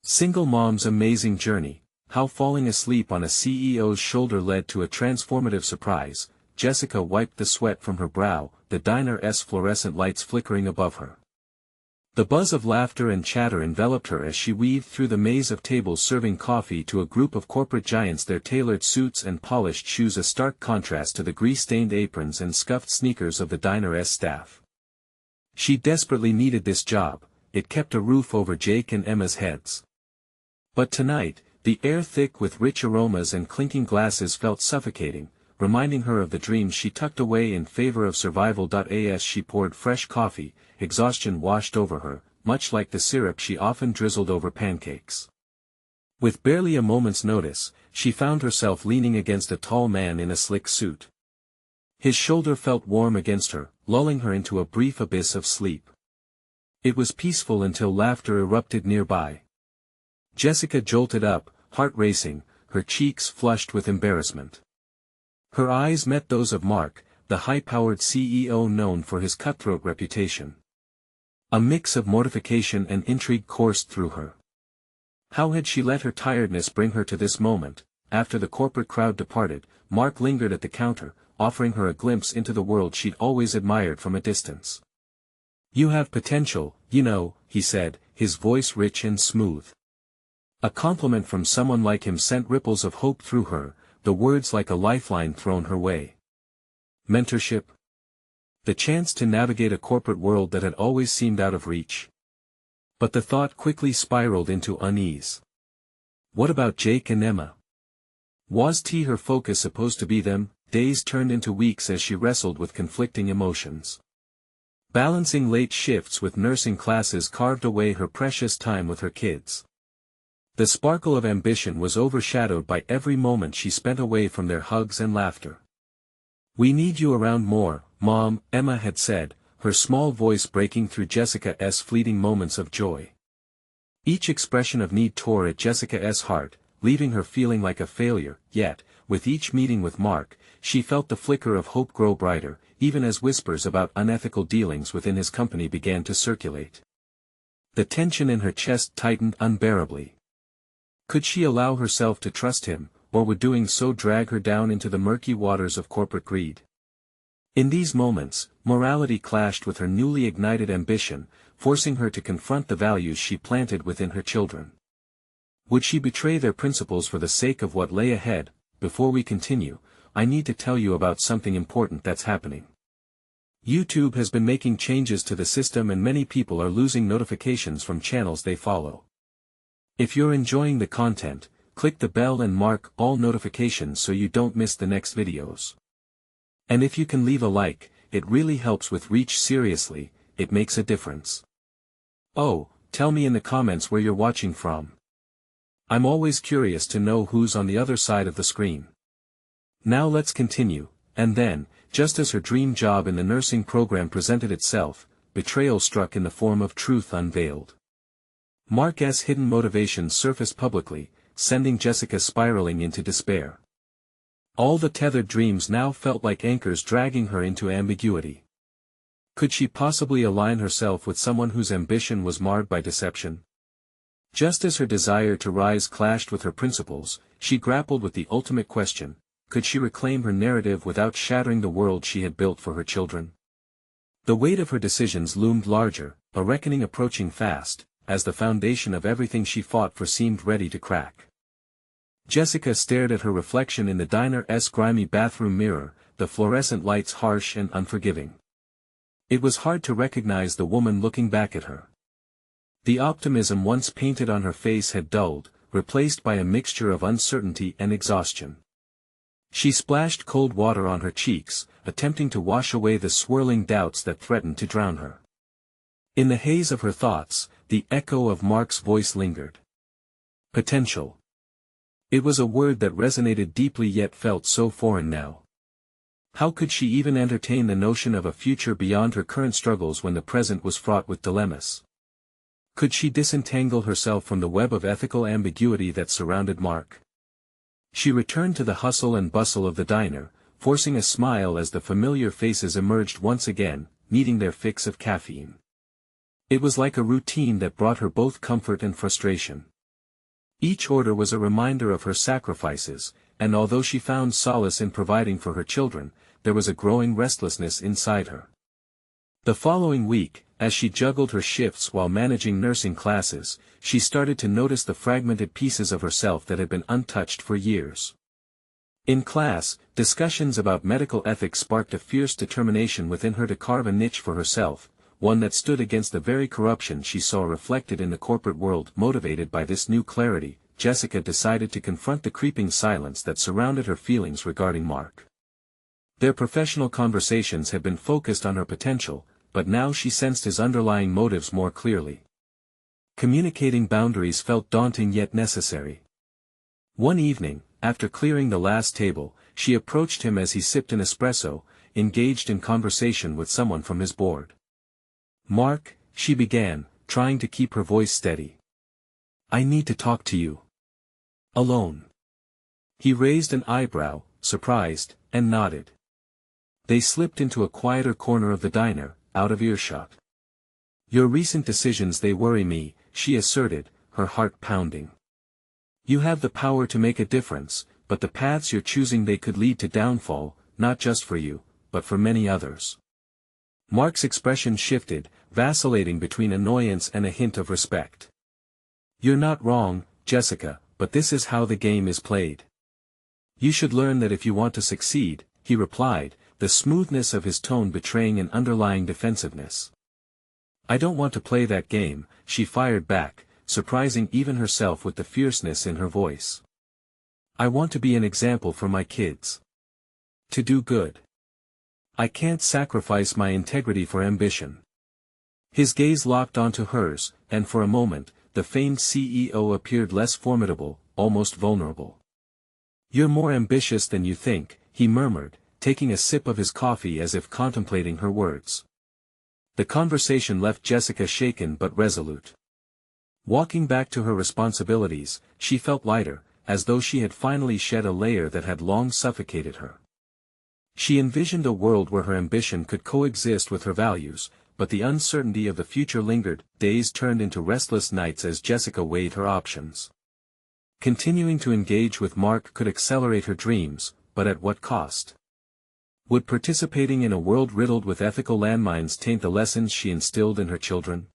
Single Mom's Amazing Journey, How Falling Asleep on a CEO's Shoulder Led to a Transformative Surprise. Jessica wiped the sweat from her brow, the diner's fluorescent lights flickering above her. The buzz of laughter and chatter enveloped her as she weaved through the maze of tables serving coffee to a group of corporate giants, their tailored suits and polished shoes a stark contrast to the grease-stained aprons and scuffed sneakers of the diner's staff. She desperately needed this job, it kept a roof over Jake and Emma's heads. But tonight, the air thick with rich aromas and clinking glasses felt suffocating, reminding her of the dreams she tucked away in favor of survival. As she poured fresh coffee, exhaustion washed over her, much like the syrup she often drizzled over pancakes. With barely a moment's notice, she found herself leaning against a tall man in a slick suit. His shoulder felt warm against her, lulling her into a brief abyss of sleep. It was peaceful until laughter erupted nearby. Jessica jolted up, heart racing, her cheeks flushed with embarrassment. Her eyes met those of Mark, the high-powered CEO known for his cutthroat reputation. A mix of mortification and intrigue coursed through her. How had she let her tiredness bring her to this moment? After the corporate crowd departed, Mark lingered at the counter, offering her a glimpse into the world she'd always admired from a distance. "You have potential, you know," he said, his voice rich and smooth. A compliment from someone like him sent ripples of hope through her, the words like a lifeline thrown her way. Mentorship? The chance to navigate a corporate world that had always seemed out of reach. But the thought quickly spiraled into unease. What about Jake and Emma? Was her focus supposed to be them? Days turned into weeks as she wrestled with conflicting emotions. Balancing late shifts with nursing classes carved away her precious time with her kids. The sparkle of ambition was overshadowed by every moment she spent away from their hugs and laughter. "We need you around more, Mom," Emma had said, her small voice breaking through Jessica's fleeting moments of joy. Each expression of need tore at Jessica's heart, leaving her feeling like a failure, yet, with each meeting with Mark, she felt the flicker of hope grow brighter, even as whispers about unethical dealings within his company began to circulate. The tension in her chest tightened unbearably. Could she allow herself to trust him, or would doing so drag her down into the murky waters of corporate greed? In these moments, morality clashed with her newly ignited ambition, forcing her to confront the values she planted within her children. Would she betray their principles for the sake of what lay ahead? Before we continue, I need to tell you about something important that's happening. YouTube has been making changes to the system and many people are losing notifications from channels they follow. If you're enjoying the content, click the bell and mark all notifications so you don't miss the next videos. And if you can leave a like, it really helps with reach. Seriously, it makes a difference. Oh, tell me in the comments where you're watching from. I'm always curious to know who's on the other side of the screen. Now let's continue, and then, just as her dream job in the nursing program presented itself, betrayal struck in the form of truth unveiled. Mark's hidden motivations surfaced publicly, sending Jessica spiraling into despair. All the tethered dreams now felt like anchors dragging her into ambiguity. Could she possibly align herself with someone whose ambition was marred by deception? Just as her desire to rise clashed with her principles, she grappled with the ultimate question: could she reclaim her narrative without shattering the world she had built for her children? The weight of her decisions loomed larger, a reckoning approaching fast, as the foundation of everything she fought for seemed ready to crack. Jessica stared at her reflection in the diner's grimy bathroom mirror, the fluorescent lights harsh and unforgiving. It was hard to recognize the woman looking back at her. The optimism once painted on her face had dulled, replaced by a mixture of uncertainty and exhaustion. She splashed cold water on her cheeks, attempting to wash away the swirling doubts that threatened to drown her. In the haze of her thoughts, the echo of Mark's voice lingered. Potential. It was a word that resonated deeply yet felt so foreign now. How could she even entertain the notion of a future beyond her current struggles when the present was fraught with dilemmas? Could she disentangle herself from the web of ethical ambiguity that surrounded Mark? She returned to the hustle and bustle of the diner, forcing a smile as the familiar faces emerged once again, needing their fix of caffeine. It was like a routine that brought her both comfort and frustration. Each order was a reminder of her sacrifices, and although she found solace in providing for her children, there was a growing restlessness inside her. The following week, as she juggled her shifts while managing nursing classes, she started to notice the fragmented pieces of herself that had been untouched for years. In class, discussions about medical ethics sparked a fierce determination within her to carve a niche for herself, one that stood against the very corruption she saw reflected in the corporate world. Motivated by this new clarity, Jessica decided to confront the creeping silence that surrounded her feelings regarding Mark. Their professional conversations had been focused on her potential, but now she sensed his underlying motives more clearly. Communicating boundaries felt daunting yet necessary. One evening, after clearing the last table, she approached him as he sipped an espresso, engaged in conversation with someone from his board. "Mark," she began, trying to keep her voice steady. "I need to talk to you. Alone." He raised an eyebrow, surprised, and nodded. They slipped into a quieter corner of the diner, out of earshot. "Your recent decisions, they worry me," she asserted, her heart pounding. "You have the power to make a difference, but the paths you're choosing, they could lead to downfall, not just for you, but for many others." Mark's expression shifted, vacillating between annoyance and a hint of respect. "You're not wrong, Jessica, but this is how the game is played. You should learn that if you want to succeed," he replied, the smoothness of his tone betraying an underlying defensiveness. "I don't want to play that game," she fired back, surprising even herself with the fierceness in her voice. "I want to be an example for my kids. To do good. I can't sacrifice my integrity for ambition." His gaze locked onto hers, and for a moment, the famed CEO appeared less formidable, almost vulnerable. "You're more ambitious than you think," he murmured, taking a sip of his coffee as if contemplating her words. The conversation left Jessica shaken but resolute. Walking back to her responsibilities, she felt lighter, as though she had finally shed a layer that had long suffocated her. She envisioned a world where her ambition could coexist with her values, but the uncertainty of the future lingered. Days turned into restless nights as Jessica weighed her options. Continuing to engage with Mark could accelerate her dreams, but at what cost? Would participating in a world riddled with ethical landmines taint the lessons she instilled in her children?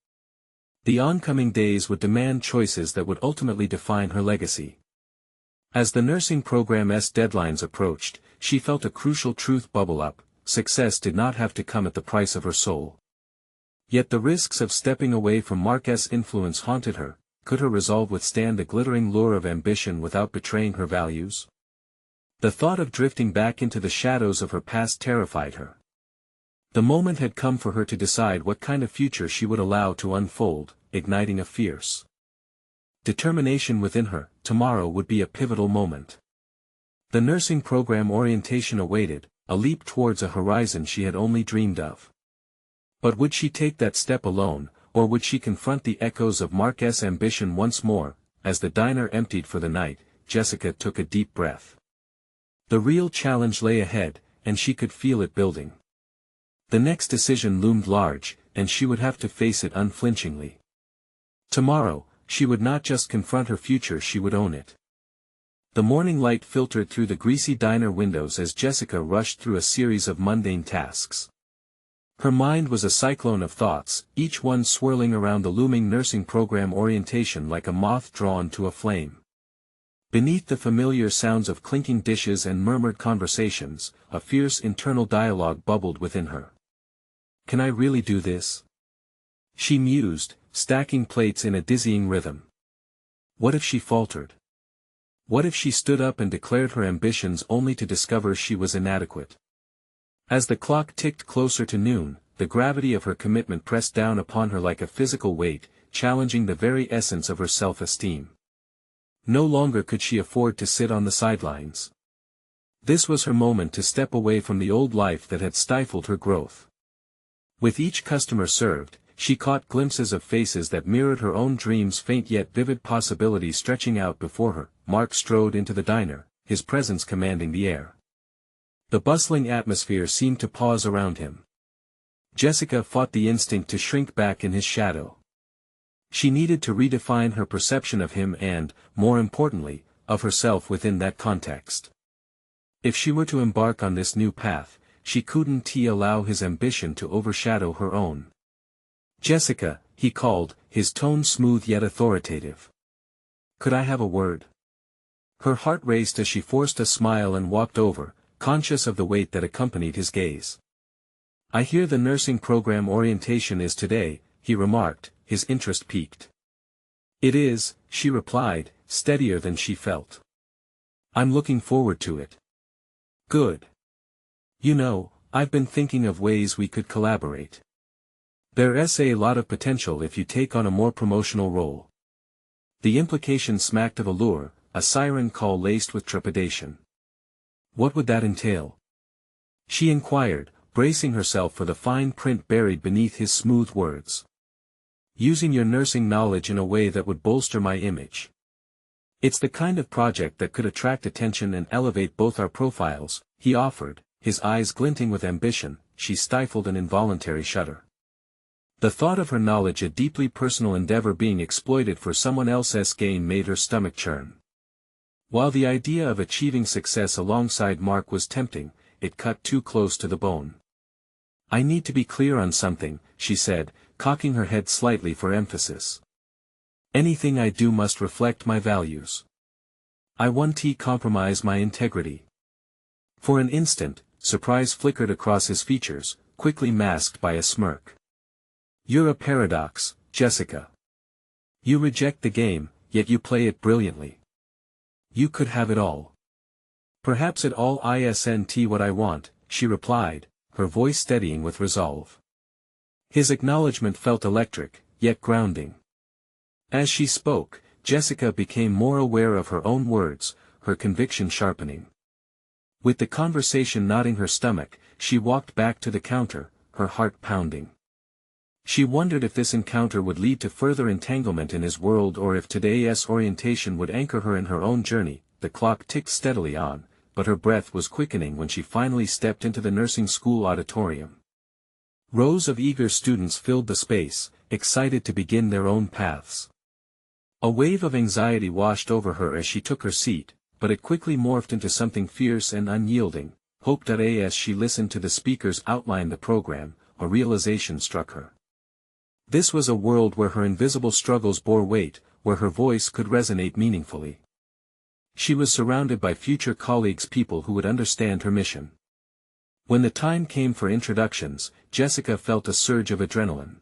The oncoming days would demand choices that would ultimately define her legacy. As the nursing program's deadlines approached, she felt a crucial truth bubble up: success did not have to come at the price of her soul. Yet the risks of stepping away from Mark's influence haunted her. Could her resolve withstand the glittering lure of ambition without betraying her values? The thought of drifting back into the shadows of her past terrified her. The moment had come for her to decide what kind of future she would allow to unfold, igniting a fierce determination within her. Tomorrow would be a pivotal moment. The nursing program orientation awaited, a leap towards a horizon she had only dreamed of. But would she take that step alone, or would she confront the echoes of Mark's ambition once more? As the diner emptied for the night, Jessica took a deep breath. The real challenge lay ahead, and she could feel it building. The next decision loomed large, and she would have to face it unflinchingly. Tomorrow, she would not just confront her future, she would own it. The morning light filtered through the greasy diner windows as Jessica rushed through a series of mundane tasks. Her mind was a cyclone of thoughts, each one swirling around the looming nursing program orientation like a moth drawn to a flame. Beneath the familiar sounds of clinking dishes and murmured conversations, a fierce internal dialogue bubbled within her. "Can I really do this?" she mused, stacking plates in a dizzying rhythm. What if she faltered? What if she stood up and declared her ambitions only to discover she was inadequate? As the clock ticked closer to noon, the gravity of her commitment pressed down upon her like a physical weight, challenging the very essence of her self-esteem. No longer could she afford to sit on the sidelines. This was her moment to step away from the old life that had stifled her growth. With each customer served, she caught glimpses of faces that mirrored her own dreams, faint yet vivid possibilities stretching out before her. Mark strode into the diner, his presence commanding the air. The bustling atmosphere seemed to pause around him. Jessica fought the instinct to shrink back in his shadow. She needed to redefine her perception of him and, more importantly, of herself within that context. If she were to embark on this new path, she couldn't allow his ambition to overshadow her own. "Jessica," he called, his tone smooth yet authoritative. "Could I have a word?" Her heart raced as she forced a smile and walked over, conscious of the weight that accompanied his gaze. "I hear the nursing program orientation is today," he remarked, his interest piqued. "It is," she replied, steadier than she felt. "I'm looking forward to it." "Good. You know, I've been thinking of ways we could collaborate. There's a lot of potential if you take on a more promotional role." The implication smacked of allure, a siren call laced with trepidation. "What would that entail?" she inquired, bracing herself for the fine print buried beneath his smooth words. "Using your nursing knowledge in a way that would bolster my image. It's the kind of project that could attract attention and elevate both our profiles," he offered, his eyes glinting with ambition. She stifled an involuntary shudder. The thought of her knowledge, a deeply personal endeavor, being exploited for someone else's gain made her stomach churn. While the idea of achieving success alongside Mark was tempting, it cut too close to the bone. "I need to be clear on something," she said, cocking her head slightly for emphasis. "Anything I do must reflect my values. I won't compromise my integrity." For an instant, surprise flickered across his features, quickly masked by a smirk. "You're a paradox, Jessica. You reject the game, yet you play it brilliantly. You could have it all." "Perhaps it all isn't what I want," she replied, her voice steadying with resolve. His acknowledgement felt electric, yet grounding. As she spoke, Jessica became more aware of her own words, her conviction sharpening. With the conversation knotting her stomach, she walked back to the counter, her heart pounding. She wondered if this encounter would lead to further entanglement in his world, or if today's orientation would anchor her in her own journey. The clock ticked steadily on, but her breath was quickening when she finally stepped into the nursing school auditorium. Rows of eager students filled the space, excited to begin their own paths. A wave of anxiety washed over her as she took her seat, but it quickly morphed into something fierce and unyielding. Hope. As she listened to the speakers outline the program, a realization struck her. This was a world where her invisible struggles bore weight, where her voice could resonate meaningfully. She was surrounded by future colleagues, people who would understand her mission. When the time came for introductions, Jessica felt a surge of adrenaline.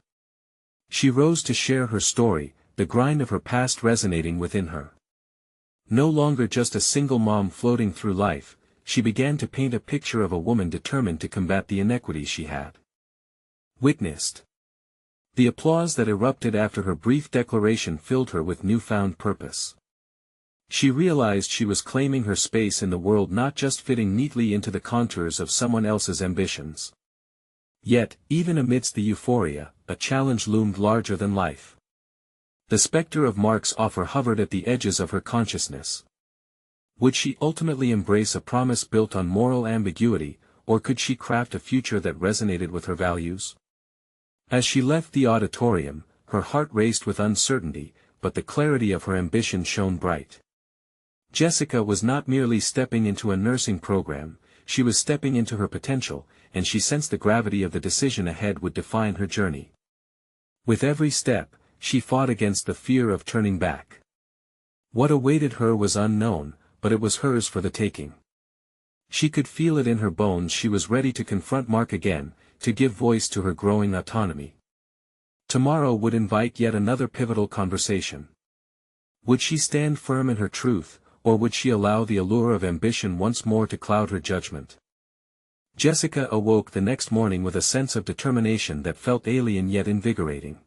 She rose to share her story, the grind of her past resonating within her. No longer just a single mom floating through life, she began to paint a picture of a woman determined to combat the inequities she had witnessed. The applause that erupted after her brief declaration filled her with newfound purpose. She realized she was claiming her space in the world, not just fitting neatly into the contours of someone else's ambitions. Yet, even amidst the euphoria, a challenge loomed larger than life. The specter of Mark's offer hovered at the edges of her consciousness. Would she ultimately embrace a promise built on moral ambiguity, or could she craft a future that resonated with her values? As she left the auditorium, her heart raced with uncertainty, but the clarity of her ambition shone bright. Jessica was not merely stepping into a nursing program, she was stepping into her potential, and she sensed the gravity of the decision ahead would define her journey. With every step, she fought against the fear of turning back. What awaited her was unknown, but it was hers for the taking. She could feel it in her bones. She was ready to confront Mark again, to give voice to her growing autonomy. Tomorrow would invite yet another pivotal conversation. Would she stand firm in her truth, or would she allow the allure of ambition once more to cloud her judgment? Jessica awoke the next morning with a sense of determination that felt alien yet invigorating.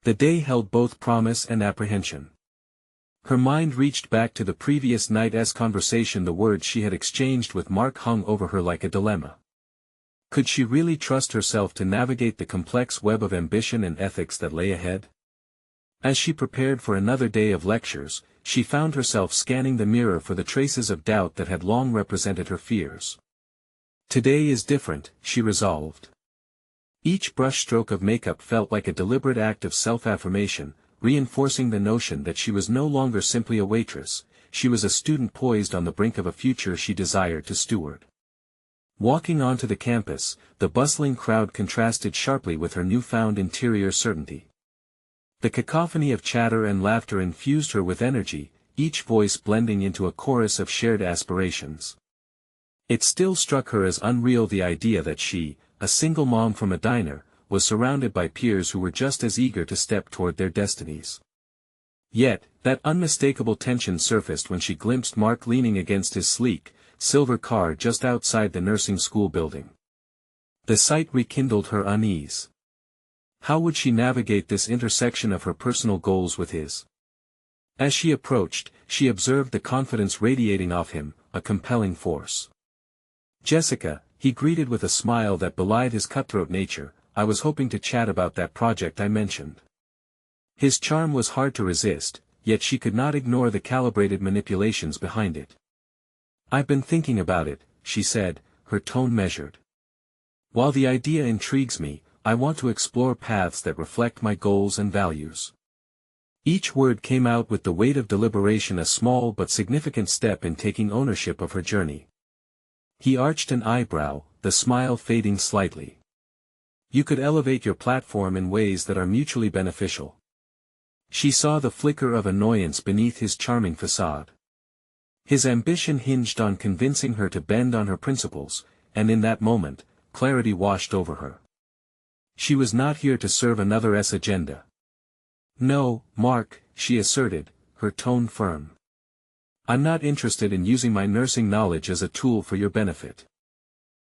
The day held both promise and apprehension. Her mind reached back to the previous night's conversation. The words she had exchanged with Mark hung over her like a dilemma. Could she really trust herself to navigate the complex web of ambition and ethics that lay ahead? As she prepared for another day of lectures, she found herself scanning the mirror for the traces of doubt that had long represented her fears. Today is different, she resolved. Each brushstroke of makeup felt like a deliberate act of self-affirmation, reinforcing the notion that she was no longer simply a waitress, she was a student poised on the brink of a future she desired to steward. Walking onto the campus, the bustling crowd contrasted sharply with her newfound interior certainty. The cacophony of chatter and laughter infused her with energy, each voice blending into a chorus of shared aspirations. It still struck her as unreal the idea that she, a single mom from a diner, was surrounded by peers who were just as eager to step toward their destinies. Yet, that unmistakable tension surfaced when she glimpsed Mark leaning against his sleek, silver car just outside the nursing school building. The sight rekindled her unease. How would she navigate this intersection of her personal goals with his? As she approached, she observed the confidence radiating off him, a compelling force. "Jessica," he greeted with a smile that belied his cutthroat nature, "I was hoping to chat about that project I mentioned." His charm was hard to resist, yet she could not ignore the calibrated manipulations behind it. "I've been thinking about it," she said, her tone measured. "While the idea intrigues me, I want to explore paths that reflect my goals and values." Each word came out with the weight of deliberation, a small but significant step in taking ownership of her journey. He arched an eyebrow, the smile fading slightly. "You could elevate your platform in ways that are mutually beneficial." She saw the flicker of annoyance beneath his charming facade. His ambition hinged on convincing her to bend on her principles, and in that moment, clarity washed over her. She was not here to serve another agenda. "No, Mark," she asserted, her tone firm. "I'm not interested in using my nursing knowledge as a tool for your benefit.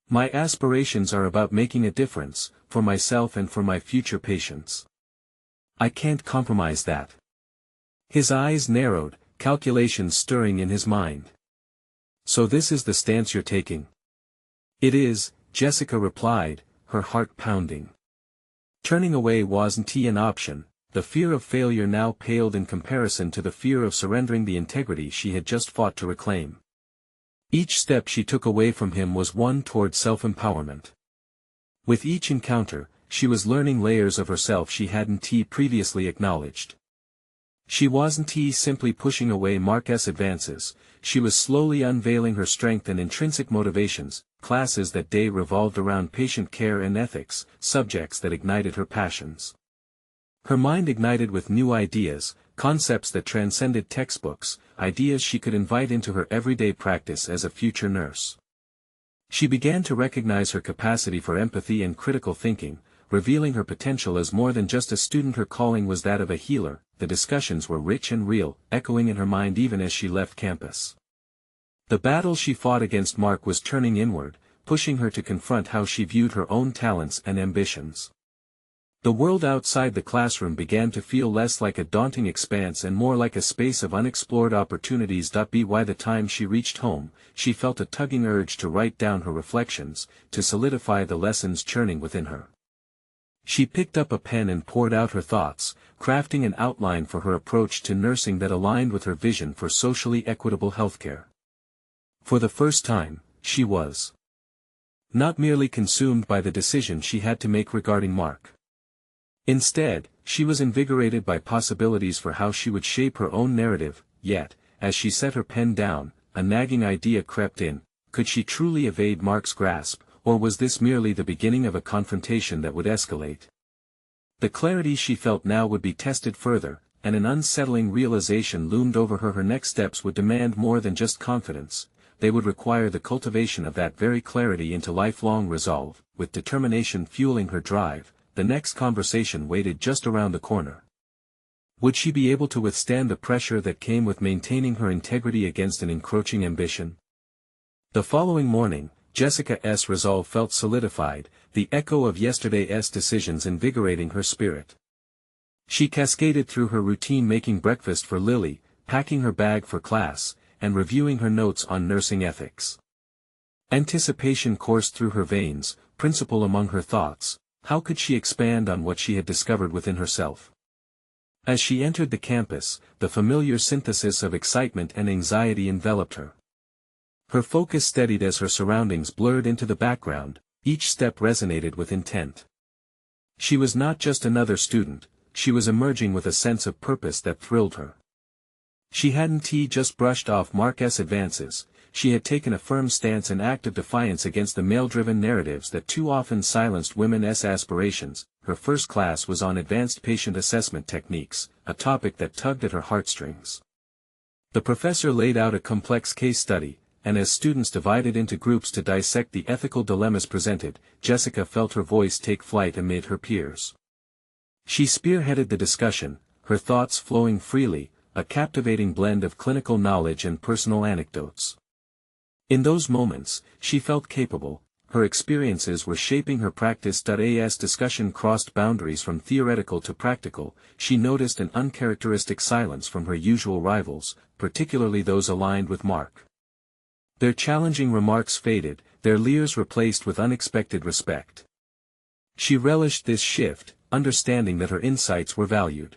My aspirations are about making a difference, for myself and for my future patients. I can't compromise that." His eyes narrowed, calculations stirring in his mind. "So this is the stance you're taking?" "It is," Jessica replied, her heart pounding. Turning away wasn't an option. The fear of failure now paled in comparison to the fear of surrendering the integrity she had just fought to reclaim. Each step she took away from him was one toward self-empowerment. With each encounter, she was learning layers of herself she hadn't previously acknowledged. She wasn't simply pushing away Mark's advances, she was slowly unveiling her strength and intrinsic motivations. Classes that day revolved around patient care and ethics, subjects that ignited her passions. Her mind ignited with new ideas, concepts that transcended textbooks, ideas she could invite into her everyday practice as a future nurse. She began to recognize her capacity for empathy and critical thinking, revealing her potential as more than just a student. Her calling was that of a healer. The discussions were rich and real, echoing in her mind even as she left campus. The battle she fought against Mark was turning inward, pushing her to confront how she viewed her own talents and ambitions. The world outside the classroom began to feel less like a daunting expanse and more like a space of unexplored opportunities. By the time she reached home, she felt a tugging urge to write down her reflections, to solidify the lessons churning within her. She picked up a pen and poured out her thoughts, crafting an outline for her approach to nursing that aligned with her vision for socially equitable healthcare. For the first time, she was not merely consumed by the decision she had to make regarding Mark. Instead, she was invigorated by possibilities for how she would shape her own narrative. Yet, as she set her pen down, a nagging idea crept in. Could she truly evade Mark's grasp, or was this merely the beginning of a confrontation that would escalate? The clarity she felt now would be tested further, and an unsettling realization loomed over her. Her next steps would demand more than just confidence. They would require the cultivation of that very clarity into lifelong resolve. With determination fueling her drive, the next conversation waited just around the corner. Would she be able to withstand the pressure that came with maintaining her integrity against an encroaching ambition? The following morning, Jessica's resolve felt solidified, the echo of yesterday's decisions invigorating her spirit. She cascaded through her routine, making breakfast for Lily, packing her bag for class, and reviewing her notes on nursing ethics. Anticipation coursed through her veins, principle among her thoughts. How could she expand on what she had discovered within herself? As she entered the campus, the familiar synthesis of excitement and anxiety enveloped her. Her focus steadied as her surroundings blurred into the background, each step resonated with intent. She was not just another student, she was emerging with a sense of purpose that thrilled her. She hadn't just brushed off Mark's advances, she had taken a firm stance and act of defiance against the male-driven narratives that too often silenced women's aspirations. Her first class was on advanced patient assessment techniques, a topic that tugged at her heartstrings. The professor laid out a complex case study, and as students divided into groups to dissect the ethical dilemmas presented, Jessica felt her voice take flight amid her peers. She spearheaded the discussion, her thoughts flowing freely, a captivating blend of clinical knowledge and personal anecdotes. In those moments, she felt capable. Her experiences were shaping her practice. As discussion crossed boundaries from theoretical to practical, she noticed an uncharacteristic silence from her usual rivals, particularly those aligned with Mark. Their challenging remarks faded, their leers replaced with unexpected respect. She relished this shift, understanding that her insights were valued.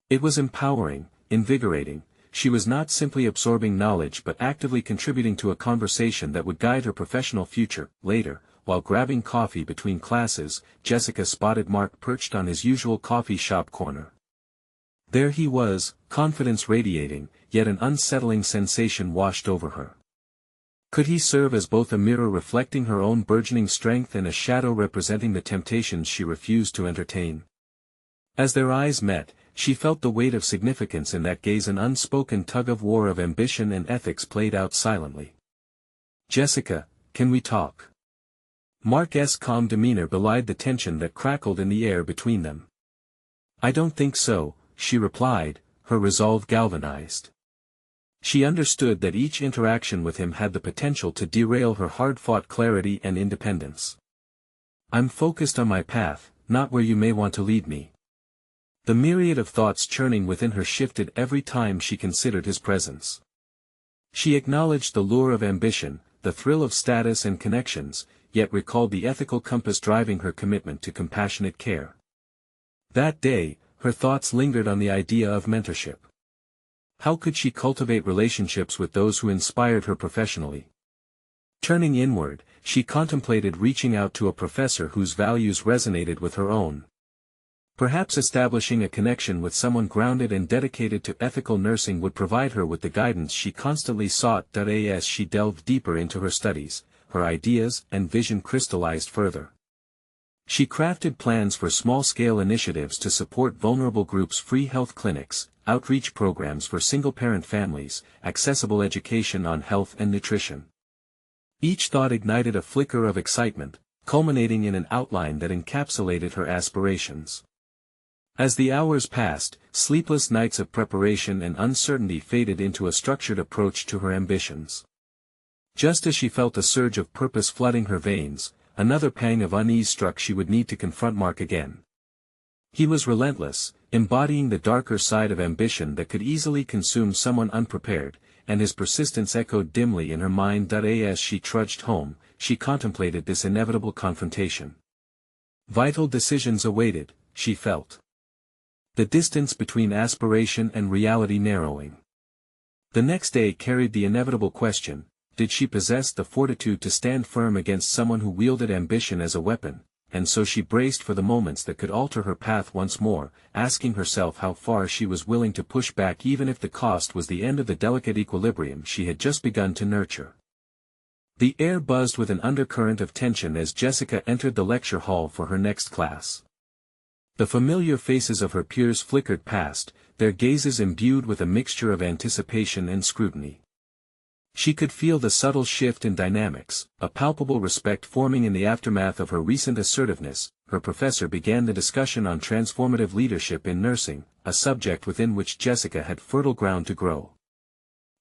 It was empowering, invigorating. She was not simply absorbing knowledge but actively contributing to a conversation that would guide her professional future. Later, while grabbing coffee between classes, Jessica spotted Mark perched on his usual coffee shop corner. There he was, confidence radiating, yet an unsettling sensation washed over her. Could he serve as both a mirror reflecting her own burgeoning strength and a shadow representing the temptations she refused to entertain? As their eyes met, she felt the weight of significance in that gaze. An unspoken tug-of-war of ambition and ethics played out silently. "Jessica, can we talk?" Mark's calm demeanor belied the tension that crackled in the air between them. "I don't think so," she replied, her resolve galvanized. She understood that each interaction with him had the potential to derail her hard-fought clarity and independence. "I'm focused on my path, not where you may want to lead me." The myriad of thoughts churning within her shifted every time she considered his presence. She acknowledged the lure of ambition, the thrill of status and connections, yet recalled the ethical compass driving her commitment to compassionate care. That day, her thoughts lingered on the idea of mentorship. How could she cultivate relationships with those who inspired her professionally? Turning inward, she contemplated reaching out to a professor whose values resonated with her own. Perhaps establishing a connection with someone grounded and dedicated to ethical nursing would provide her with the guidance she constantly sought. As she delved deeper into her studies, her ideas and vision crystallized further. She crafted plans for small-scale initiatives to support vulnerable groups, free health clinics, outreach programs for single-parent families, accessible education on health and nutrition. Each thought ignited a flicker of excitement, culminating in an outline that encapsulated her aspirations. As the hours passed, sleepless nights of preparation and uncertainty faded into a structured approach to her ambitions. Just as she felt a surge of purpose flooding her veins, another pang of unease struck. She would need to confront Mark again. He was relentless, embodying the darker side of ambition that could easily consume someone unprepared, and his persistence echoed dimly in her mind. As she trudged home, she contemplated this inevitable confrontation. Vital decisions awaited, she felt. The distance between aspiration and reality narrowing. The next day carried the inevitable question: did she possess the fortitude to stand firm against someone who wielded ambition as a weapon? And so she braced for the moments that could alter her path once more, asking herself how far she was willing to push back even if the cost was the end of the delicate equilibrium she had just begun to nurture. The air buzzed with an undercurrent of tension as Jessica entered the lecture hall for her next class. The familiar faces of her peers flickered past, their gazes imbued with a mixture of anticipation and scrutiny. She could feel the subtle shift in dynamics, a palpable respect forming in the aftermath of her recent assertiveness. Her professor began the discussion on transformative leadership in nursing, a subject within which Jessica had fertile ground to grow.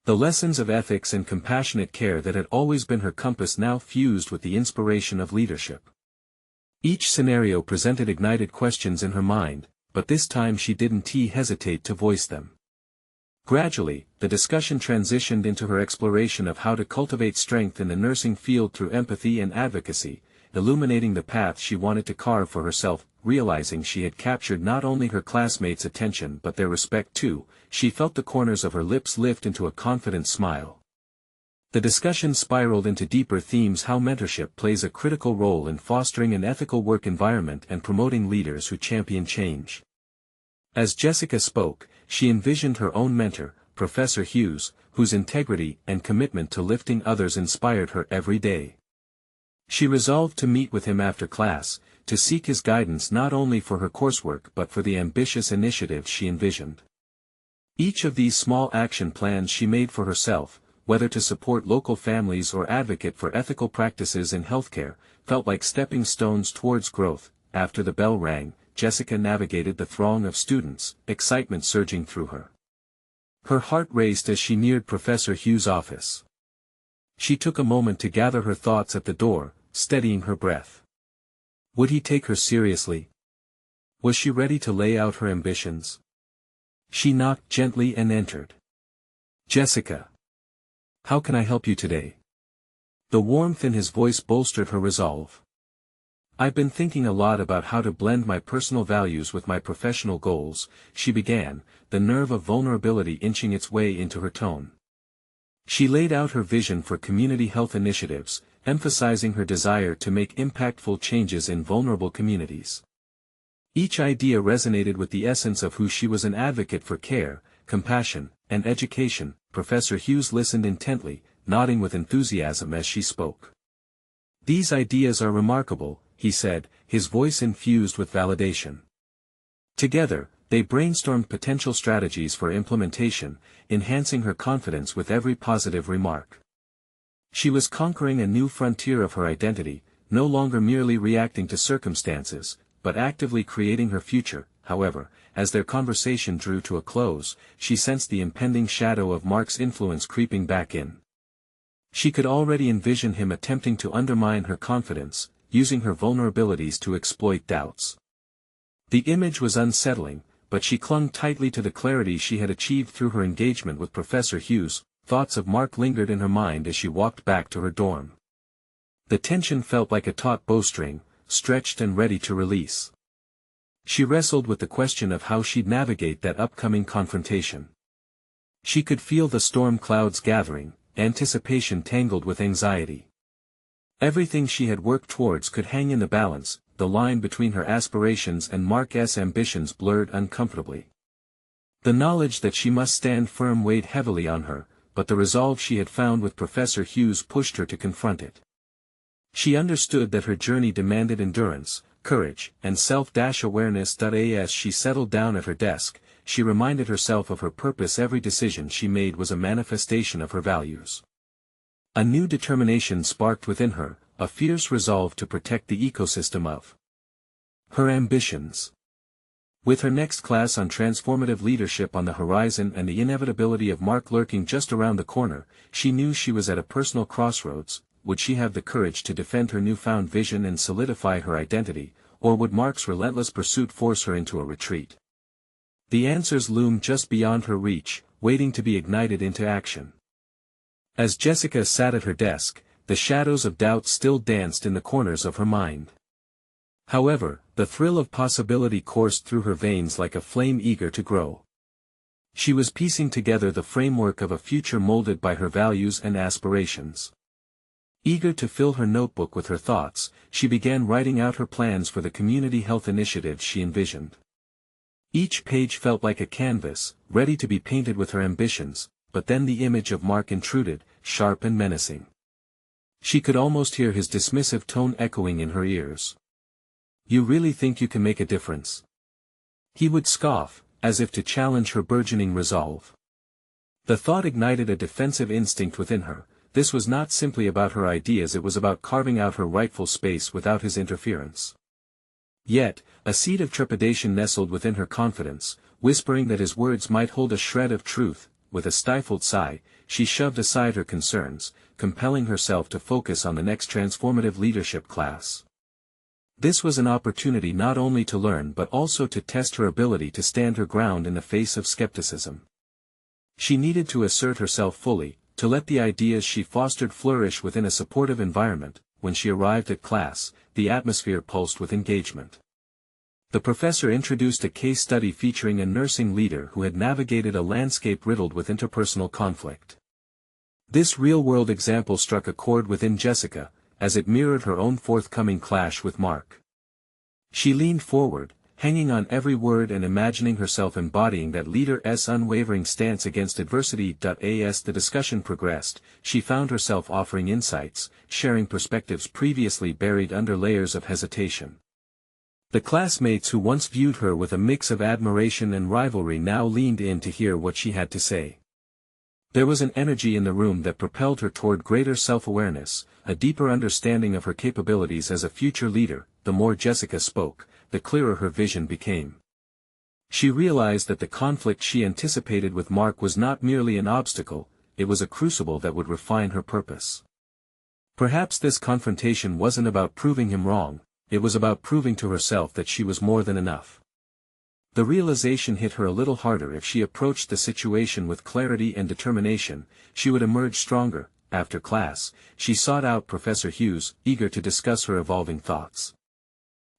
The lessons of ethics and compassionate care that had always been her compass now fused with the inspiration of leadership. Each scenario presented ignited questions in her mind, but this time she didn't hesitate to voice them. Gradually, the discussion transitioned into her exploration of how to cultivate strength in the nursing field through empathy and advocacy, illuminating the path she wanted to carve for herself. Realizing she had captured not only her classmates' attention but their respect too, she felt the corners of her lips lift into a confident smile. The discussion spiraled into deeper themes: how mentorship plays a critical role in fostering an ethical work environment and promoting leaders who champion change. As Jessica spoke, she envisioned her own mentor, Professor Hughes, whose integrity and commitment to lifting others inspired her every day. She resolved to meet with him after class, to seek his guidance not only for her coursework but for the ambitious initiatives she envisioned. Each of these small action plans she made for herself, whether to support local families or advocate for ethical practices in healthcare, felt like stepping stones towards growth. After the bell rang, Jessica navigated the throng of students, excitement surging through her. Her heart raced as she neared Professor Hughes' office. She took a moment to gather her thoughts at the door, steadying her breath. Would he take her seriously? Was she ready to lay out her ambitions? She knocked gently and entered. Jessica. How can I help you today? The warmth in his voice bolstered her resolve. I've been thinking a lot about how to blend my personal values with my professional goals, she began, the nerve of vulnerability inching its way into her tone. She laid out her vision for community health initiatives, emphasizing her desire to make impactful changes in vulnerable communities. Each idea resonated with the essence of who she was: an advocate for care, compassion, and education. Professor Hughes listened intently, nodding with enthusiasm as she spoke. These ideas are remarkable, he said, his voice infused with validation. Together, they brainstormed potential strategies for implementation, enhancing her confidence with every positive remark. She was conquering a new frontier of her identity, no longer merely reacting to circumstances, but actively creating her future. However, as their conversation drew to a close, she sensed the impending shadow of Mark's influence creeping back in. She could already envision him attempting to undermine her confidence, using her vulnerabilities to exploit doubts. The image was unsettling, but she clung tightly to the clarity she had achieved through her engagement with Professor Hughes. Thoughts of Mark lingered in her mind as she walked back to her dorm. The tension felt like a taut bowstring, stretched and ready to release. She wrestled with the question of how she'd navigate that upcoming confrontation. She could feel the storm clouds gathering, anticipation tangled with anxiety. Everything she had worked towards could hang in the balance, the line between her aspirations and Mark's ambitions blurred uncomfortably. The knowledge that she must stand firm weighed heavily on her, but the resolve she had found with Professor Hughes pushed her to confront it. She understood that her journey demanded endurance, courage, and self-awareness. As she settled down at her desk, she reminded herself of her purpose. Every decision she made was a manifestation of her values. A new determination sparked within her, a fierce resolve to protect the ecosystem of her ambitions. With her next class on transformative leadership on the horizon and the inevitability of Mark lurking just around the corner, she knew she was at a personal crossroads. Would she have the courage to defend her newfound vision and solidify her identity, or would Mark's relentless pursuit force her into a retreat? The answers loomed just beyond her reach, waiting to be ignited into action. As Jessica sat at her desk, the shadows of doubt still danced in the corners of her mind. However, the thrill of possibility coursed through her veins like a flame eager to grow. She was piecing together the framework of a future molded by her values and aspirations. Eager to fill her notebook with her thoughts, she began writing out her plans for the community health initiatives she envisioned. Each page felt like a canvas, ready to be painted with her ambitions, but then the image of Mark intruded, sharp and menacing. She could almost hear his dismissive tone echoing in her ears. "You really think you can make a difference?" He would scoff, as if to challenge her burgeoning resolve. The thought ignited a defensive instinct within her. This was not simply about her ideas, it was about carving out her rightful space without his interference. Yet, a seed of trepidation nestled within her confidence, whispering that his words might hold a shred of truth. With a stifled sigh, she shoved aside her concerns, compelling herself to focus on the next transformative leadership class. This was an opportunity not only to learn but also to test her ability to stand her ground in the face of skepticism. She needed to assert herself fully, to let the ideas she fostered flourish within a supportive environment. When she arrived at class, the atmosphere pulsed with engagement. The professor introduced a case study featuring a nursing leader who had navigated a landscape riddled with interpersonal conflict. This real-world example struck a chord within Jessica, as it mirrored her own forthcoming clash with Mark. She leaned forward, hanging on every word and imagining herself embodying that leader's unwavering stance against adversity. As the discussion progressed, she found herself offering insights, sharing perspectives previously buried under layers of hesitation. The classmates who once viewed her with a mix of admiration and rivalry now leaned in to hear what she had to say. There was an energy in the room that propelled her toward greater self-awareness, a deeper understanding of her capabilities as a future leader. The more Jessica spoke, the clearer her vision became. She realized that the conflict she anticipated with Mark was not merely an obstacle, it was a crucible that would refine her purpose. Perhaps this confrontation wasn't about proving him wrong, it was about proving to herself that she was more than enough. The realization hit her a little harder. If she approached the situation with clarity and determination, she would emerge stronger. After class, she sought out Professor Hughes, eager to discuss her evolving thoughts.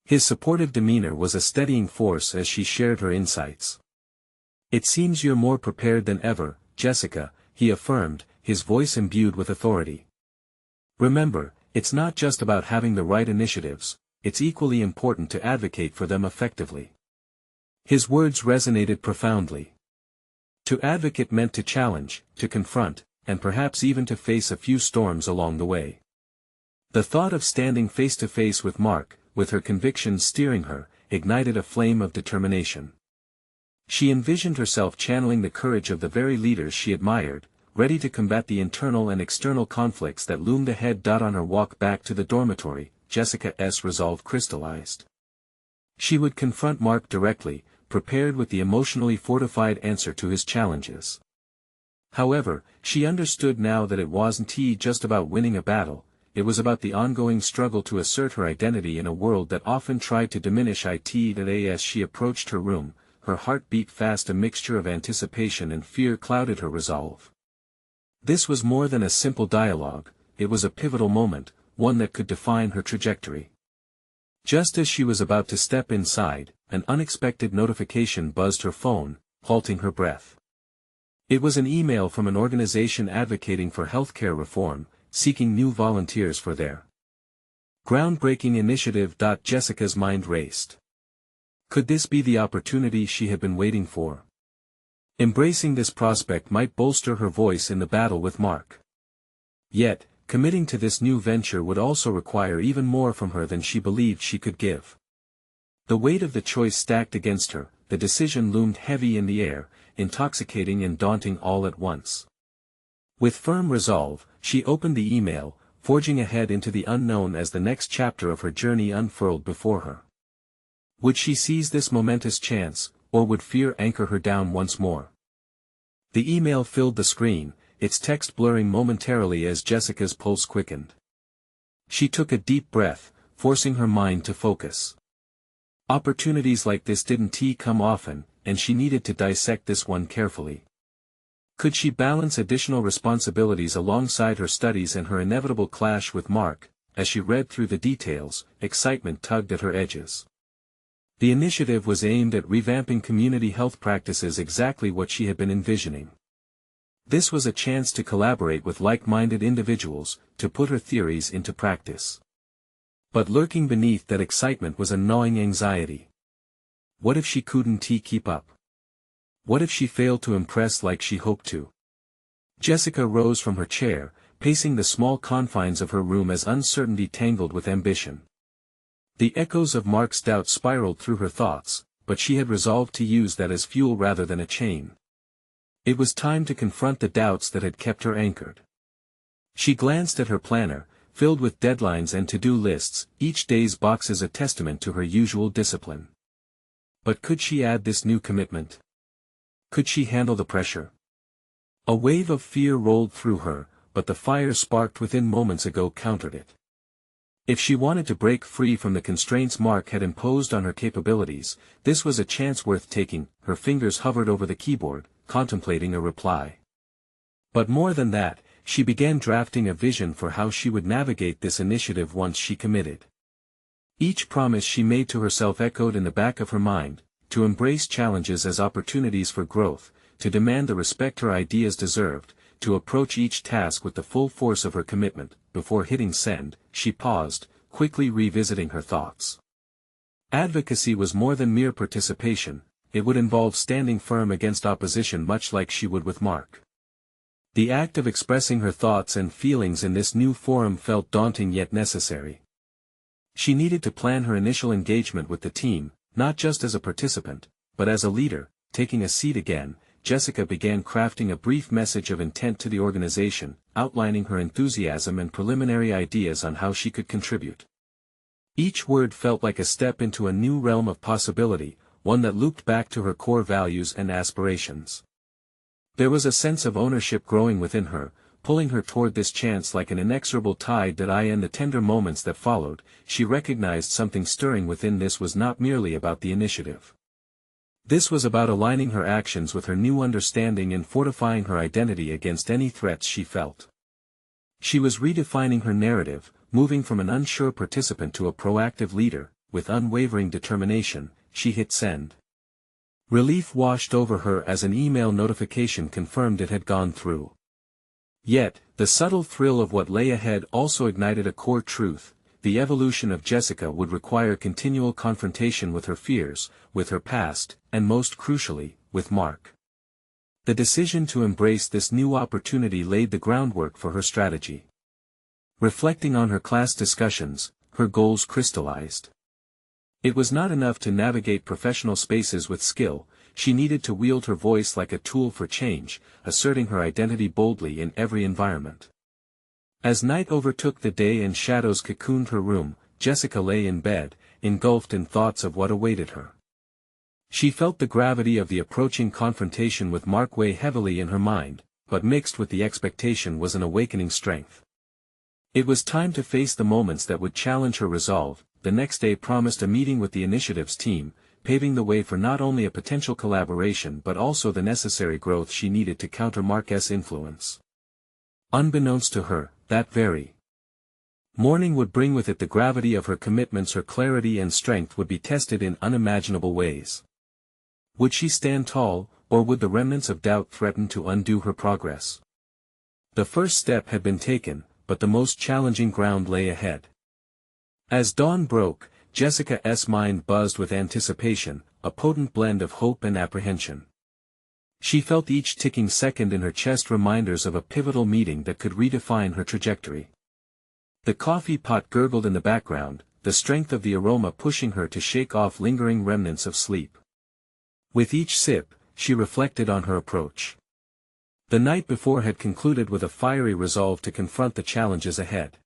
His supportive demeanor was a steadying force as she shared her insights. "It seems you're more prepared than ever, Jessica," he affirmed, his voice imbued with authority. "Remember, it's not just about having the right initiatives, it's equally important to advocate for them effectively." His words resonated profoundly. To advocate meant to challenge, to confront, and perhaps even to face a few storms along the way. The thought of standing face to face with Mark, with her convictions steering her, ignited a flame of determination. She envisioned herself channeling the courage of the very leaders she admired, ready to combat the internal and external conflicts that loomed ahead. On her walk back to the dormitory, Jessica's resolve crystallized. She would confront Mark directly, prepared with the emotionally fortified answer to his challenges. However, she understood now that it wasn't just about winning a battle, it was about the ongoing struggle to assert her identity in a world that often tried to diminish it. As she approached her room, her heart beat fast. A mixture of anticipation and fear clouded her resolve. This was more than a simple dialogue, it was a pivotal moment, one that could define her trajectory. Just as she was about to step inside, an unexpected notification buzzed her phone, halting her breath. It was an email from an organization advocating for healthcare reform, seeking new volunteers for their groundbreaking initiative. Jessica's mind raced. Could this be the opportunity she had been waiting for? Embracing this prospect might bolster her voice in the battle with Mark. Yet, committing to this new venture would also require even more from her than she believed she could give. The weight of the choice stacked against her, the decision loomed heavy in the air, intoxicating and daunting all at once. With firm resolve, she opened the email, forging ahead into the unknown as the next chapter of her journey unfurled before her. Would she seize this momentous chance, or would fear anchor her down once more? The email filled the screen, its text blurring momentarily as Jessica's pulse quickened. She took a deep breath, forcing her mind to focus. Opportunities like this didn't come often, and she needed to dissect this one carefully. Could she balance additional responsibilities alongside her studies and her inevitable clash with Mark? As she read through the details, excitement tugged at her edges. The initiative was aimed at revamping community health practices, exactly what she had been envisioning. This was a chance to collaborate with like-minded individuals, to put her theories into practice. But lurking beneath that excitement was a gnawing anxiety. What if she couldn't keep up? What if she failed to impress like she hoped to? Jessica rose from her chair, pacing the small confines of her room as uncertainty tangled with ambition. The echoes of Mark's doubt spiraled through her thoughts, but she had resolved to use that as fuel rather than a chain. It was time to confront the doubts that had kept her anchored. She glanced at her planner, filled with deadlines and to-do lists, each day's boxes a testament to her usual discipline. But could she add this new commitment? Could she handle the pressure? A wave of fear rolled through her, but the fire sparked within moments ago countered it. If she wanted to break free from the constraints Mark had imposed on her capabilities, this was a chance worth taking. Her fingers hovered over the keyboard, contemplating a reply. But more than that, she began drafting a vision for how she would navigate this initiative once she committed. Each promise she made to herself echoed in the back of her mind, to embrace challenges as opportunities for growth, to demand the respect her ideas deserved, to approach each task with the full force of her commitment. Before hitting send, she paused, quickly revisiting her thoughts. Advocacy was more than mere participation, it would involve standing firm against opposition much like she would with Mark. The act of expressing her thoughts and feelings in this new forum felt daunting yet necessary. She needed to plan her initial engagement with the team, not just as a participant, but as a leader. Taking a seat again, Jessica began crafting a brief message of intent to the organization, outlining her enthusiasm and preliminary ideas on how she could contribute. Each word felt like a step into a new realm of possibility, one that looped back to her core values and aspirations. There was a sense of ownership growing within her, pulling her toward this chance like an inexorable tide that in the tender moments that followed, she recognized something stirring within. This was not merely about the initiative. This was about aligning her actions with her new understanding and fortifying her identity against any threats she felt. She was redefining her narrative, moving from an unsure participant to a proactive leader. With unwavering determination, she hit send. Relief washed over her as an email notification confirmed it had gone through. Yet, the subtle thrill of what lay ahead also ignited a core truth: the evolution of Jessica would require continual confrontation with her fears, with her past, and most crucially, with Mark. The decision to embrace this new opportunity laid the groundwork for her strategy. Reflecting on her class discussions, her goals crystallized. It was not enough to navigate professional spaces with skill, she needed to wield her voice like a tool for change, asserting her identity boldly in every environment. As night overtook the day and shadows cocooned her room, Jessica lay in bed, engulfed in thoughts of what awaited her. She felt the gravity of the approaching confrontation with Mark weigh heavily in her mind, but mixed with the expectation was an awakening strength. It was time to face the moments that would challenge her resolve. The next day promised a meeting with the initiative's team, paving the way for not only a potential collaboration but also the necessary growth she needed to counter Mark's influence. Unbeknownst to her, that very morning would bring with it the gravity of her commitments. Her clarity and strength would be tested in unimaginable ways. Would she stand tall, or would the remnants of doubt threaten to undo her progress? The first step had been taken, but the most challenging ground lay ahead. As dawn broke, Jessica's mind buzzed with anticipation, a potent blend of hope and apprehension. She felt each ticking second in her chest reminders of a pivotal meeting that could redefine her trajectory. The coffee pot gurgled in the background, the strength of the aroma pushing her to shake off lingering remnants of sleep. With each sip, she reflected on her approach. The night before had concluded with a fiery resolve to confront the challenges ahead.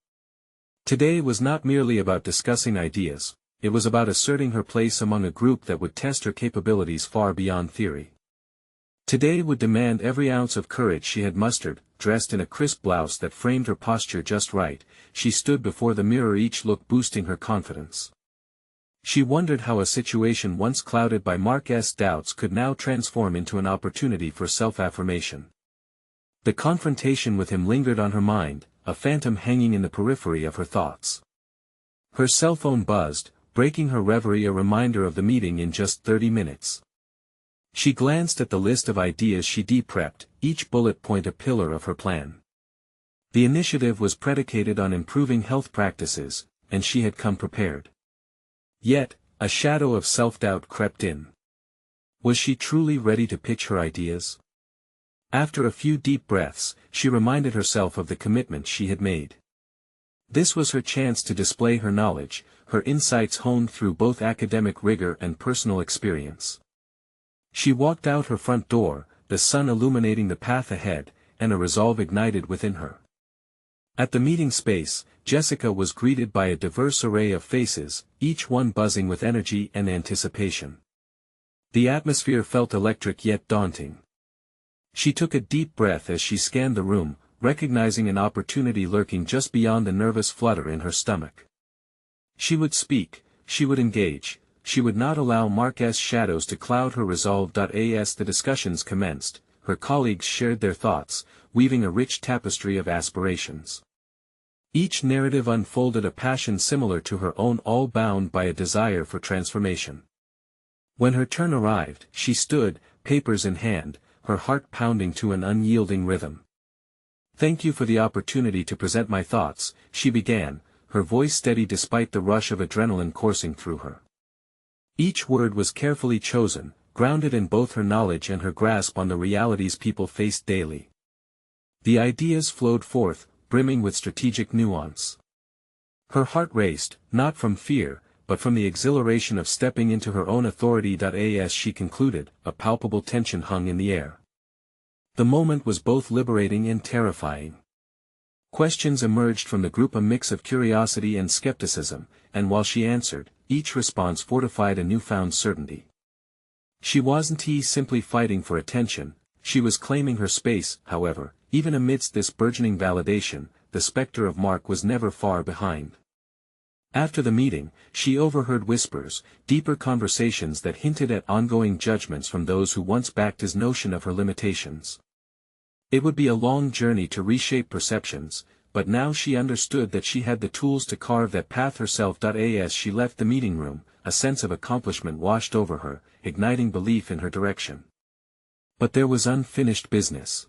Today was not merely about discussing ideas, it was about asserting her place among a group that would test her capabilities far beyond theory. Today would demand every ounce of courage she had mustered. Dressed in a crisp blouse that framed her posture just right, she stood before the mirror, each look boosting her confidence. She wondered how a situation once clouded by Mark's doubts could now transform into an opportunity for self-affirmation. The confrontation with him lingered on her mind, a phantom hanging in the periphery of her thoughts. Her cell phone buzzed, breaking her reverie, a reminder of the meeting in just 30 minutes. She glanced at the list of ideas she prepped, each bullet point a pillar of her plan. The initiative was predicated on improving health practices, and she had come prepared. Yet, a shadow of self-doubt crept in. Was she truly ready to pitch her ideas? After a few deep breaths, she reminded herself of the commitment she had made. This was her chance to display her knowledge, her insights honed through both academic rigor and personal experience. She walked out her front door, the sun illuminating the path ahead, and a resolve ignited within her. At the meeting space, Jessica was greeted by a diverse array of faces, each one buzzing with energy and anticipation. The atmosphere felt electric yet daunting. She took a deep breath as she scanned the room, recognizing an opportunity lurking just beyond the nervous flutter in her stomach. She would speak, she would engage, she would not allow Mark's shadows to cloud her resolve. As the discussions commenced, her colleagues shared their thoughts, weaving a rich tapestry of aspirations. Each narrative unfolded a passion similar to her own, all bound by a desire for transformation. When her turn arrived, she stood, papers in hand, her heart pounding to an unyielding rhythm. "Thank you for the opportunity to present my thoughts," she began, her voice steady despite the rush of adrenaline coursing through her. Each word was carefully chosen, grounded in both her knowledge and her grasp on the realities people faced daily. The ideas flowed forth, brimming with strategic nuance. Her heart raced, not from fear, but from the exhilaration of stepping into her own authority. As she concluded, a palpable tension hung in the air. The moment was both liberating and terrifying. Questions emerged from the group, a mix of curiosity and skepticism, and while she answered, each response fortified a newfound certainty. She wasn't simply fighting for attention, she was claiming her space. However, even amidst this burgeoning validation, the specter of Mark was never far behind. After the meeting, she overheard whispers, deeper conversations that hinted at ongoing judgments from those who once backed his notion of her limitations. It would be a long journey to reshape perceptions, but now she understood that she had the tools to carve that path herself. As she left the meeting room, a sense of accomplishment washed over her, igniting belief in her direction. But there was unfinished business.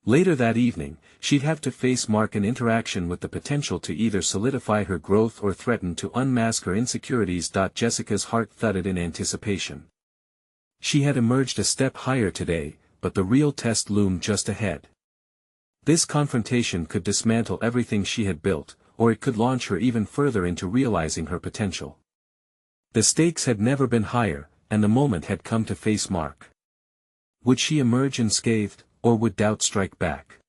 Later that evening, she'd have to face Mark, an interaction with the potential to either solidify her growth or threaten to unmask her insecurities. Jessica's heart thudded in anticipation. She had emerged a step higher today, but the real test loomed just ahead. This confrontation could dismantle everything she had built, or it could launch her even further into realizing her potential. The stakes had never been higher, and the moment had come to face Mark. Would she emerge unscathed, or would doubt strike back?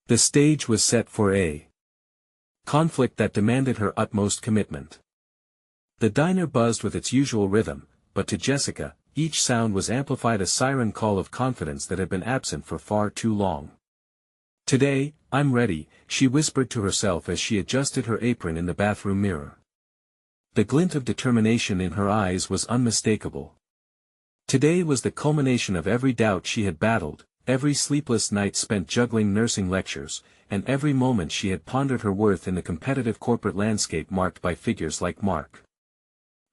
The stage was set for a conflict that demanded her utmost commitment. The diner buzzed with its usual rhythm, but to Jessica, each sound was amplified, a siren call of confidence that had been absent for far too long. "Today, I'm ready," she whispered to herself as she adjusted her apron in the bathroom mirror. The glint of determination in her eyes was unmistakable. Today was the culmination of every doubt she had battled, every sleepless night spent juggling nursing lectures, and every moment she had pondered her worth in the competitive corporate landscape marked by figures like Mark.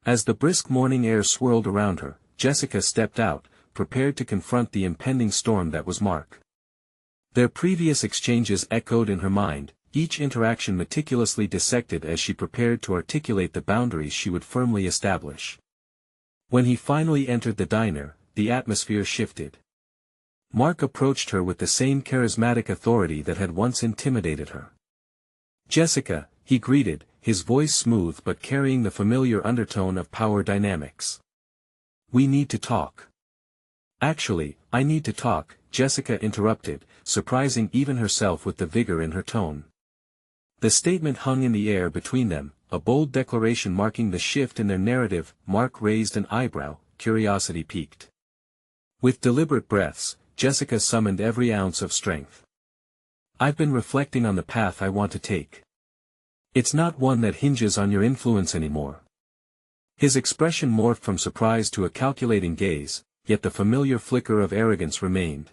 As the brisk morning air swirled around her, Jessica stepped out, prepared to confront the impending storm that was Mark. Their previous exchanges echoed in her mind, each interaction meticulously dissected as she prepared to articulate the boundaries she would firmly establish. When he finally entered the diner, the atmosphere shifted. Mark approached her with the same charismatic authority that had once intimidated her. "Jessica," he greeted, his voice smooth but carrying the familiar undertone of power dynamics. "We need to talk." "Actually, I need to talk," Jessica interrupted, surprising even herself with the vigor in her tone. The statement hung in the air between them, a bold declaration marking the shift in their narrative. Mark raised an eyebrow, curiosity piqued. With deliberate breaths, Jessica summoned every ounce of strength. "I've been reflecting on the path I want to take. It's not one that hinges on your influence anymore." His expression morphed from surprise to a calculating gaze, yet the familiar flicker of arrogance remained.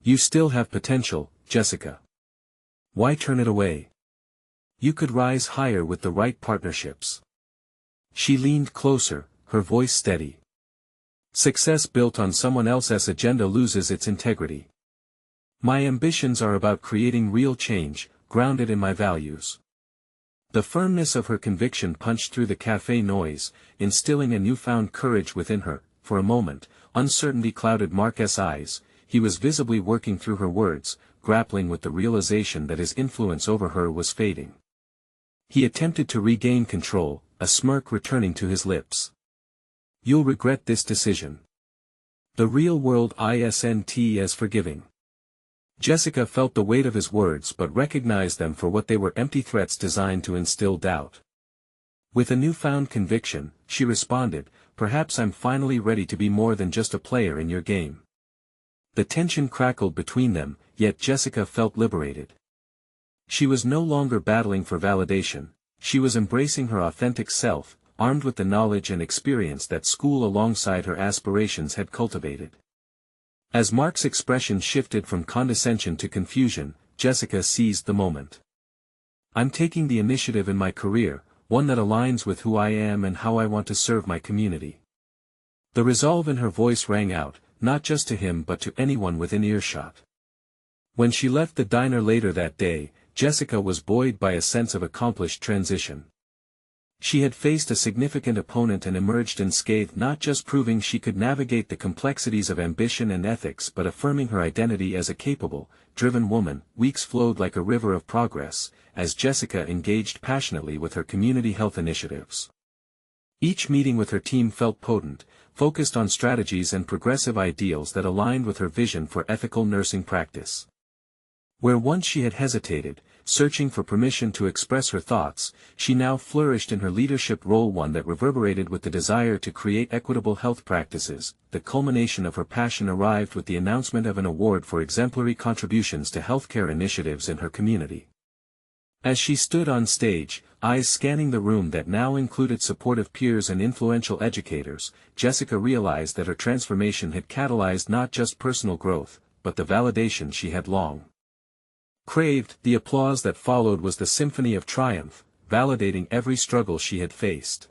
"You still have potential, Jessica. Why turn it away? You could rise higher with the right partnerships." She leaned closer, her voice steady. "Success built on someone else's agenda loses its integrity. My ambitions are about creating real change, grounded in my values." The firmness of her conviction punched through the cafe noise, instilling a newfound courage within her. For a moment, uncertainty clouded Mark's eyes. He was visibly working through her words, grappling with the realization that his influence over her was fading. He attempted to regain control, a smirk returning to his lips. "You'll regret this decision. The real world isn't as forgiving." Jessica felt the weight of his words but recognized them for what they were, empty threats designed to instill doubt. With a newfound conviction, she responded, "Perhaps I'm finally ready to be more than just a player in your game." The tension crackled between them, yet Jessica felt liberated. She was no longer battling for validation, she was embracing her authentic self, armed with the knowledge and experience that school alongside her aspirations had cultivated. As Mark's expression shifted from condescension to confusion, Jessica seized the moment. "I'm taking the initiative in my career, one that aligns with who I am and how I want to serve my community." The resolve in her voice rang out, not just to him but to anyone within earshot. When she left the diner later that day, Jessica was buoyed by a sense of accomplished transition. She had faced a significant opponent and emerged unscathed, not just proving she could navigate the complexities of ambition and ethics but affirming her identity as a capable, driven woman. Weeks flowed like a river of progress, as Jessica engaged passionately with her community health initiatives. Each meeting with her team felt potent, focused on strategies and progressive ideals that aligned with her vision for ethical nursing practice. Where once she had hesitated, searching for permission to express her thoughts, she now flourished in her leadership role, one that reverberated with the desire to create equitable health practices. The culmination of her passion arrived with the announcement of an award for exemplary contributions to healthcare initiatives in her community. As she stood on stage, eyes scanning the room that now included supportive peers and influential educators, Jessica realized that her transformation had catalyzed not just personal growth, but the validation she had long craved. The applause that followed was the symphony of triumph, validating every struggle she had faced.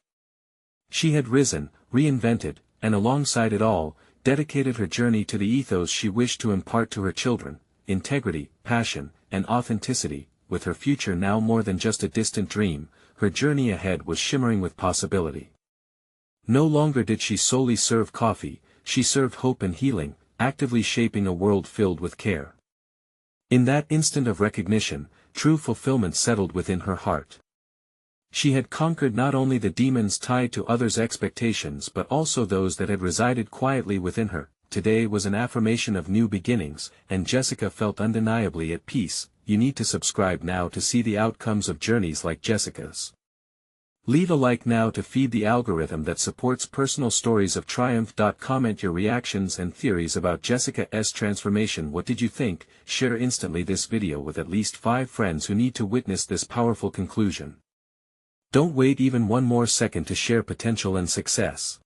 She had risen, reinvented, and alongside it all, dedicated her journey to the ethos she wished to impart to her children: integrity, passion, and authenticity. With her future now more than just a distant dream, her journey ahead was shimmering with possibility. No longer did she solely serve coffee, she served hope and healing, actively shaping a world filled with care. In that instant of recognition, true fulfillment settled within her heart. She had conquered not only the demons tied to others' expectations but also those that had resided quietly within her. Today was an affirmation of new beginnings, and Jessica felt undeniably at peace. You need to subscribe now to see the outcomes of journeys like Jessica's. Leave a like now to feed the algorithm that supports personal stories of triumph. Comment your reactions and theories about Jessica's transformation. What did you think? Share instantly this video with at least 5 friends who need to witness this powerful conclusion. Don't wait even one more second to share potential and success.